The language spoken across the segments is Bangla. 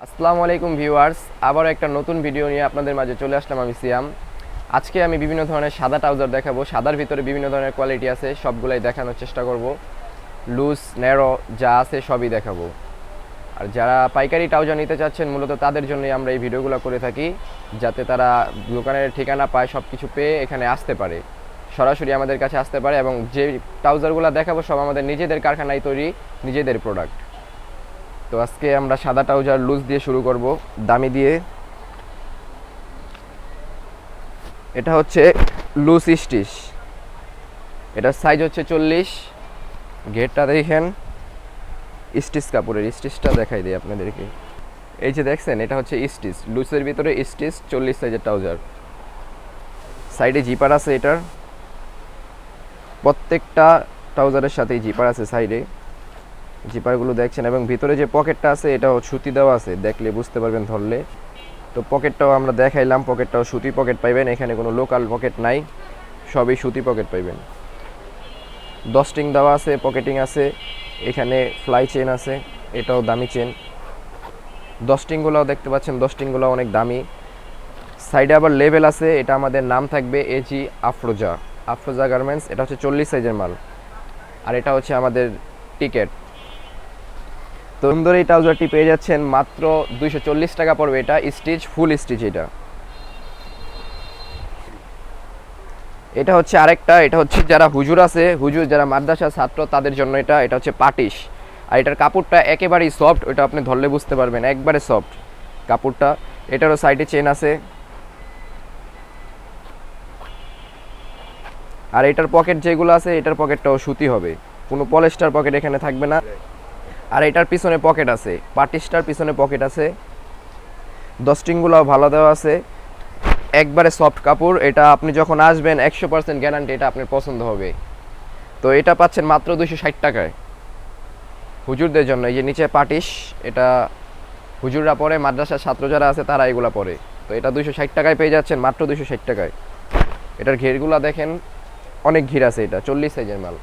আসসালামু আলাইকুম ভিউয়ার্স, আবার একটা নতুন ভিডিও নিয়ে আপনাদের মাঝে চলে আসলাম। আমি সিয়াম। আজকে আমি বিভিন্ন ধরনের সাদা ট্রাউজার দেখাবো। সাদার ভিতরে বিভিন্ন ধরনের কোয়ালিটি আছে, সবগুলাই দেখানোর চেষ্টা করব। লুজ ন্যারো যা আছে সবই দেখাবো। আর যারা পাইকারি ট্রাউজার নিতে চাচ্ছেন মূলত তাদের জন্যই আমরা এই ভিডিওগুলো করে থাকি, যাতে তারা দোকানের ঠিকানা পায়, সব কিছু পেয়ে এখানে আসতে পারে, সরাসরি আমাদের কাছে আসতে পারে। এবং যে ট্রাউজারগুলো দেখাবো সব আমাদের নিজেদের কারখানায় তৈরি, নিজেদের প্রোডাক্ট। তো আজকে আমরা সাদা ট্রাউজার লুজ দিয়ে শুরু করব, দামি দিয়ে। এটা হচ্ছে লুজ স্টিচ, এটার সাইজ হচ্ছে 40। ঘেরটা দেখেন, স্টিচ কাপড়ের স্টিচটা দেখাই দিই আপনাদেরকে। এই যে দেখছেন, এটা হচ্ছে স্টিচ, লুজের ভিতরে স্টিচ, 40 সাইজের ট্রাউজার। সাইডে জিপার আছে, এটার প্রত্যেকটা ট্রাউজারের সাথেই জিপার আছে সাইডে। জিপারগুলো দেখছেন, এবং ভিতরে যে পকেটটা আছে এটাও সুতি দেওয়া আছে, দেখলে বুঝতে পারবেন ধরলে। তো পকেটটাও আমরা দেখাইলাম, পকেটটাও সুতি পকেট পাইবেন, এখানে কোনো লোকাল পকেট নাই, সবই সুতি পকেট পাইবেন। ডস্টিং দেওয়া আছে, পকেটিং আছে, এখানে ফ্লাই চেন আছে, এটাও দামি চেন। ডস্টিংগুলোও দেখতে পাচ্ছেন, ডস্টিংগুলো অনেক দামি। সাইডে আবার লেভেল আছে, এটা আমাদের নাম থাকবে এজি আফরোজা, আফরোজা গার্মেন্টস। এটা হচ্ছে 40 সাইজের মাল, আর এটা হচ্ছে আমাদের টিকেট। তো সুন্দর এই ট্রাউজারটি পেয়ে যাচ্ছেন মাত্র 240 টাকা পড়বে। এটা স্টিচ, ফুল স্টিচ। এটা হচ্ছে আরেকটা, এটা হচ্ছে যারা হুজুর আছে, হুজুর যারা মাদ্রাসা ছাত্র তাদের জন্য এটা হচ্ছে পাটিশ। আর এটার কাপড়টা একেবারেই সফট, ওটা আপনি ধরলে বুঝতে পারবেন, একবারে সফট কাপড়টা। এটারও সাইডে চেন আছে, আর এটার পকেট যেগুলো আছে এটার পকেটটাও সুতি হবে, কোনো পলিস্টার পকেট এখানে থাকবে না। আর এটার পিছনে পকেট আছে, পাটিশটার পিছনে পকেট আছে। ডস্টিংগুলোও ভালো দেওয়া আছে, একবারে সফট কাপড়। এটা আপনি যখন আসবেন 100% গ্যারান্টি এটা আপনার পছন্দ হবে। তো এটা পাচ্ছেন মাত্র 260 টাকায় হুজুরদের জন্য। এই যে নিচে পাটিশ, এটা হুজুররা পরে, মাদ্রাসার ছাত্র যারা আছে তারা এগুলো পরে। তো এটা 260 টাকায় পেয়ে যাচ্ছেন, মাত্র 260 টাকায়। এটার ঘেরগুলো দেখেন, অনেক ঘির আছে, এটা 40 সাইজের মাল।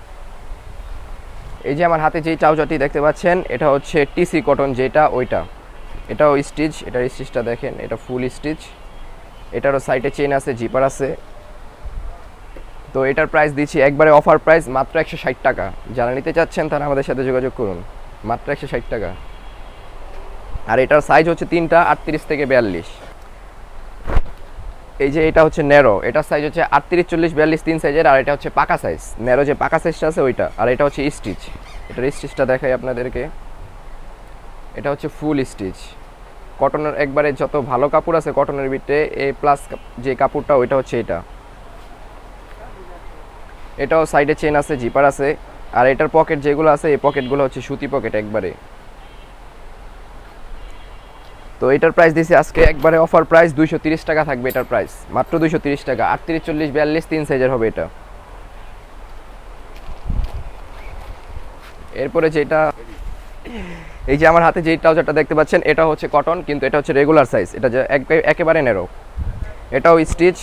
এই যে আমার হাতে যেই ট্রাউজারটি দেখতে পাচ্ছেন এটা হচ্ছে টিসি কটন, যেটা ওইটা। এটাও স্টিচ, এটার স্টিচটা দেখেন, এটা ফুল স্টিচ। এটারও সাইডে চেন আছে, জিপার আছে। তো এটার প্রাইস দিচ্ছি একবারে অফার প্রাইস, মাত্র 160 টাকা। যারা নিতে চাচ্ছেন তারা আমাদের সাথে যোগাযোগ করুন, মাত্র 160 টাকা। আর এটার সাইজ হচ্ছে 3টা, 38 থেকে 42। এই যে এটা হচ্ছে ন্যারো, এটার সাইজ হচ্ছে 38, 40, 42 3 সাইজের। আর এটা হচ্ছে পাকা সাইজ, ন্যারো যে পাকা সাইজটা আছে ওইটা। আর এটা হচ্ছে স্টিচ, এটার স্টিচটা দেখাই আপনাদেরকে। এটা হচ্ছে ফুল স্টিচ, কটনের একবারে যত ভালো কাপড় আছে কটনের ভিতরে, এ প্লাস যে কাপড়টা ওইটা হচ্ছে এটা। এটাও সাইডে চেন আছে, জিপার আছে। আর এটার পকেট যেগুলো আছে এই পকেটগুলো হচ্ছে সুতি পকেট একবারে। তো এটার প্রাইস দিয়েছি আজকে একবারে অফার প্রাইস, 230 টাকা থাকবে এটার প্রাইস, মাত্র 230 টাকা। 38, 40, 42 3 সাইজের হবে এটা। এরপরে যেটা, এই যে আমার হাতে যে ট্রাউজারটা দেখতে পাচ্ছেন এটা হচ্ছে কটন, কিন্তু এটা হচ্ছে রেগুলার সাইজ, এটা যে একেবারে ন্যারো। এটাও স্টিচ,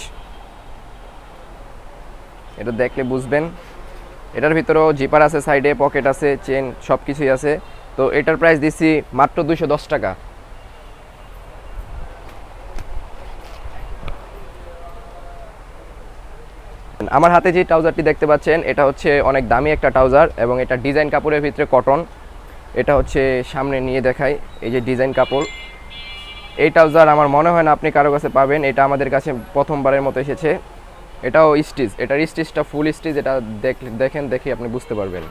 এটা দেখলে বুঝবেন। এটার ভিতরেও জিপার আছে, সাইডে পকেট আছে, চেন সব কিছুই আছে। তো এটার প্রাইস দিচ্ছি মাত্র 210 টাকা। আমার হাতে যে ট্রাউজারটি দেখতে পাচ্ছেন এটা হচ্ছে অনেক দামি একটা ট্রাউজার, এবং এটা ডিজাইন কাপড়ের ভিতরে কটন। এটা হচ্ছে সামনে নিয়ে দেখাই, এই যে ডিজাইন কাপড়। এই ট্রাউজার আমার মনে হয় না আপনি কারো কাছে পাবেন, এটা আমাদের কাছে প্রথমবারের মতো এসেছে। এটাও স্টিচ, এটার স্টিচটা ফুল স্টিচ, এটা দেখেন, দেখে আপনি বুঝতে পারবেন।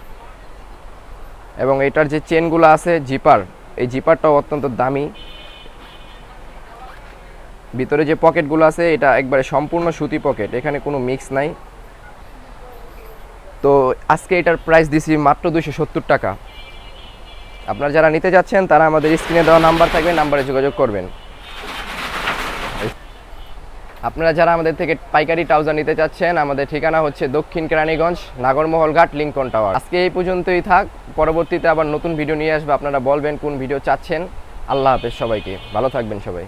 এবং এটার যে চেনগুলো আছে, জিপার, এই জিপারটাও অত্যন্ত দামি। ভিতরে যে পকেটগুলো আছে এটা একবারে সম্পূর্ণ সুতি পকেট, এখানে কোনো মিক্স নাই। তো আজকে এটার প্রাইস দিছি মাত্র 270 টাকা। আপনারা যারা নিতে যাচ্ছেন তারা আমাদের স্ক্রিনে দেওয়া নাম্বার থাকবে, নাম্বারে যোগাযোগ করবেন। আপনারা যারা আমাদের থেকে পাইকারি ট্রাউজার নিতে চাচ্ছেন, আমাদের ঠিকানা হচ্ছে দক্ষিণ কেরানীগঞ্জ, নাগরমহল ঘাট, লিংকন টাওয়ার। আজকে এই পর্যন্তই থাক, পরবর্তীতে আবার নতুন ভিডিও নিয়ে আসবে। আপনারা বলবেন কোন ভিডিও চাচ্ছেন। আল্লাহ হাফেজ সবাইকে, ভালো থাকবেন সবাই।